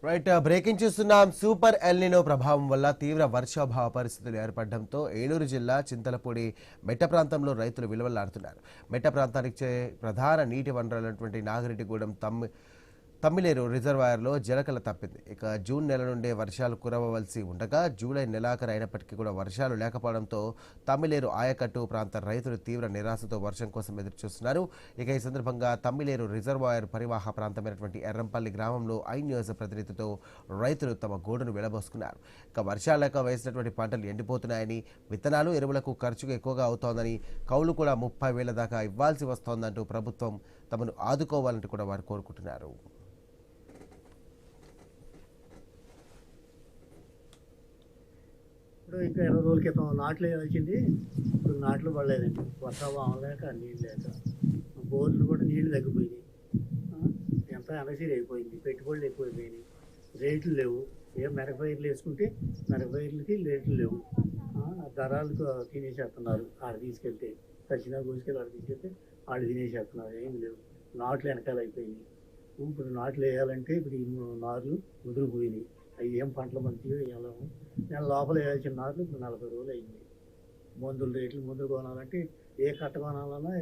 Right breaking చూస్తున్నాం. Super El Niño ప్రభావం వల్ల తీవ్ర వర్షాభావ పరిస్థితులు ఏర్పడడంతో ఏలూరు జిల్లా చింతలపూడి మెట్ట ప్రాంతంలో రైతులు విలువలాడుతున్నారు. మెట్ట ప్రాంతానికి ప్రధాన నీటి వనరులైనటువంటి నాగిరెడ్డిగూడెం తమ్మిలేరు రిజర్వాయర్లో జలకల తప్పింది. ఇక జూన్ నెల నుండే వర్షాలు కురవవలసి ఉండగా జూలై నెలాఖరు అయినప్పటికీ కూడా వర్షాలు లేకపోవడంతో తమ్మిలేరు ఆయకట్టు ప్రాంత రైతులు తీవ్ర నిరాశతో వర్షం కోసం ఎదురుచూస్తున్నారు. ఇక ఈ సందర్భంగా తమ్మిలేరు రిజర్వాయర్ పరివాహ ప్రాంతమైనటువంటి ఎర్రంపల్లి గ్రామంలో న్యూస్ ప్రతినిధితో రైతులు తమ గోడును వెళ్లబోసుకున్నారు. ఇక వర్షాలు లేక వేసినటువంటి పంటలు ఎండిపోతున్నాయని, విత్తనాలు ఎరువులకు ఖర్చుగా ఎక్కువగా అవుతోందని, కౌలు కూడా 30,000 దాకా ఇవ్వాల్సి వస్తోందంటూ ప్రభుత్వం తమను ఆదుకోవాలంటూ కూడా వారు కోరుకుంటున్నారు. ఇప్పుడు ఇంకా 20 రోజుల క్రితం నాట్లు వేయాల్సింది, ఇప్పుడు నాట్లు పడలేదండి. వర్షాభావం లేక నీళ్ళు లేక బోర్లు కూడా నీళ్లు తగ్గిపోయినాయి. ఎంత అనసీరి అయిపోయింది, పెట్టుబడులు ఎక్కువైపోయినాయి, రేట్లు లేవు. ఏం మిరపైర్లు వేసుకుంటే మిరపైర్లకి రేట్లు లేవు. ధరాలకు తినేసేస్తున్నారు. ఆడ తీసుకెళ్తే సచ్చినా కోసుకెళ్ళి ఆడ తీసుకెళ్తే వాళ్ళు తినేసేస్తున్నారు. ఏం లేవు. నాట్లు వెనకాల అయిపోయినాయి. ఇప్పుడు నాట్లు వేయాలంటే ఇప్పుడు ఈ నార్లు ముదిరిపోయినాయి. అవి ఏం పంటలు మంచిగా వేయాలేము. నేను లోపల వేయాల్సిన నాట్లు ఇప్పుడు 40 రోజులు అయింది. మందులు రేట్లు మందులు కొనాలంటే ఏ కట్ట కొనాలన్నా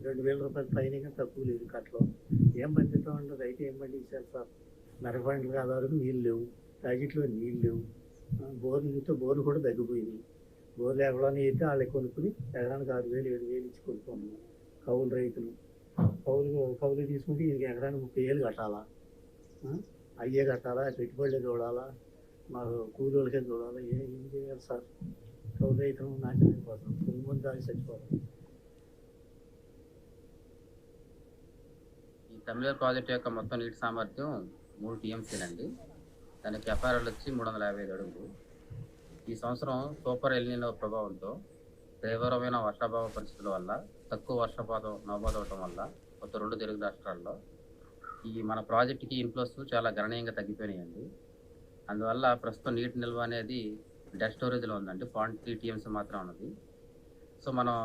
2,000 రూపాయల పైన కానీ తక్కువ లేదు కట్టలో. ఏం పండిస్తాం అంటే అయితే ఏం పండించారు సార్? మిరప పంటలకు ఆధారకు నీళ్ళు లేవు, ప్యాకెట్లో నీళ్ళు లేవు. బోర్లు చూస్తే బోర్లు కూడా తగ్గిపోయినాయి. బోర్లు ఎక్కడని అయితే వాళ్ళకి కొనుక్కుని ఎకరానికి 6,000 7,000 ఇచ్చి కొనుక్కున్నాం. కౌలు రైతులు కౌలు తీసుకుంటే ఇంక ఎకరానికి 30,000 కట్టాలా? అయ్యే కట్టాలా? పెట్టుబడులే చూడాలా? మాకు కూలీలకే చూడాలా? ఏం చేయాలి సార్? కౌలు రైతులు నాశనం అయిపోతాం. ముందు దాన్ని చచ్చిపోతాం. ఈ తమిళ ప్రాజెక్ట్ యొక్క మొత్తం నీటి సామర్థ్యం 3 టీఎంసీలండి. దానికి ఎఫ్ఆర్ఎల్ వచ్చి 355 అడుగులు. ఈ సంవత్సరం సూపర్ ఎల్నినో ప్రభావంతో తీవ్రమైన వర్షాభావ పరిస్థితుల వల్ల, తక్కువ వర్షపాతం నమోదు అవడం వల్ల కొత్త 2 తెలుగు రాష్ట్రాల్లో ఈ మన ప్రాజెక్టుకి ఇన్ఫ్లోస్ చాలా గణనీయంగా తగ్గిపోయినాయండి. అందువల్ల ప్రస్తుతం నీటి నిల్వ అనేది డెడ్ స్టోరేజ్లో ఉందండి. 0.3 టీఎంసీ మాత్రం ఉన్నది. సో మనం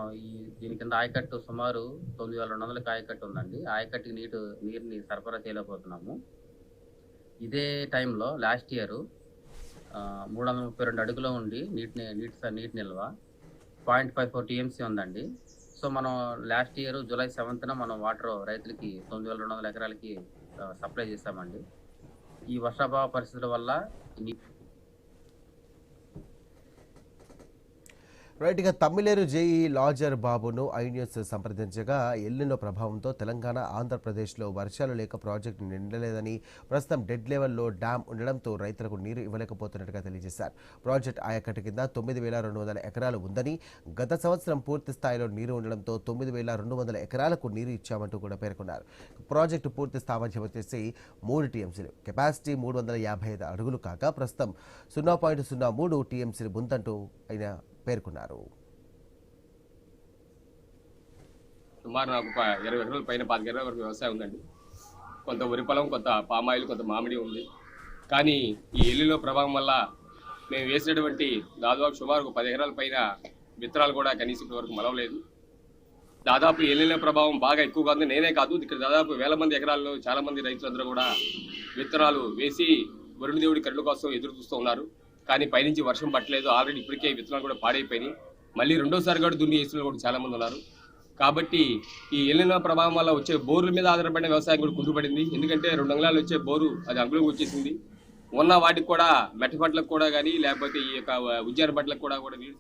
దీని కింద ఆయకట్టు సుమారు 9,200 ఆయకట్టు ఉందండి. ఆయకట్టుకి నీరుని సరఫరా చేయలేకపోతున్నాము. ఇదే టైంలో లాస్ట్ ఇయర్ 332 అడుగులో ఉండి నీటి నిల్వ 0.54 టీఎంసీ ఉందండి. సో మనం లాస్ట్ ఇయర్ జూలై 7న మనం వాటర్ రైతులకి 9,200 ఎకరాలకి సప్లై చేశామండి. ఈ వర్షాభావ పరిస్థితుల వల్ల రైట్ ఇక తమ్మిలేరు జేఈ లాజర్ బాబును న్యూస్ సంప్రదించగా ఎల్నినో ప్రభావంతో తెలంగాణ, ఆంధ్రప్రదేశ్లో వర్షాలు లేక ప్రాజెక్టు నిండలేదని, ప్రస్తుతం డెడ్ లెవెల్లో డ్యామ్ ఉండడంతో రైతులకు నీరు ఇవ్వలేకపోతున్నట్టుగా తెలియజేశారు. ప్రాజెక్టు ఆయకట్టు కింద 9,200 ఎకరాలు ఉందని, గత సంవత్సరం పూర్తి స్థాయిలో నీరు ఉండడంతో 9,200 ఎకరాలకు నీరు ఇచ్చామంటూ కూడా పేర్కొన్నారు. ప్రాజెక్టు పూర్తి సామర్థ్యం వచ్చేసి 3 టీఎంసీలు, కెపాసిటీ 355 అడుగులు కాగా ప్రస్తుతం 0.03 టీఎంసీలు ఉందంటూ ఆయన పేర్కొన్నారు. సుమారు నాకు 20 ఎకరాల పైన 25 ఎకరాల వరకు వ్యవసాయం ఉందండి. కొంత వరి పొలం, కొంత పామాయిల్, కొంత మామిడి ఉంది. కానీ ఈ ఎల్లిలో ప్రభావం వల్ల మేము వేసినటువంటి దాదాపు సుమారు 10 ఎకరాల పైన విత్తనాలు కూడా కనీసం ఇప్పటి వరకు మొలవలేదు. దాదాపు ఎల్లిలో ప్రభావం బాగా ఎక్కువగా ఉంది. నేనే కాదు, ఇక్కడ దాదాపు 1,000 మంది ఎకరాల్లో చాలా మంది రైతులందరూ కూడా విత్తనాలు వేసి వరుణ దేవుడి కరుణ కోసం ఎదురు చూస్తూ ఉన్నారు. కానీ పైనుంచి వర్షం పట్టలేదు. ఆల్రెడీ ఇప్పటికే విత్తనాలు కూడా పాడైపోయినాయి. మళ్ళీ రెండోసారి కూడా దున్ని వేసిన కూడా చాలా మంది ఉన్నారు. కాబట్టి ఈ ఎల్నినో ప్రభావం వల్ల వచ్చే బోర్ల మీద ఆధారపడిన వ్యవసాయం కూడా కుంటుపడింది. ఎందుకంటే 2 అంగుళాలు వచ్చే బోరు అది అంగుళంకి వచ్చేసింది. ఉన్న వాటికి కూడా మెట్ట పంటలకు కూడా కానీ, లేకపోతే ఈ యొక్క ఉద్యాన పంటలకు కూడా నీరు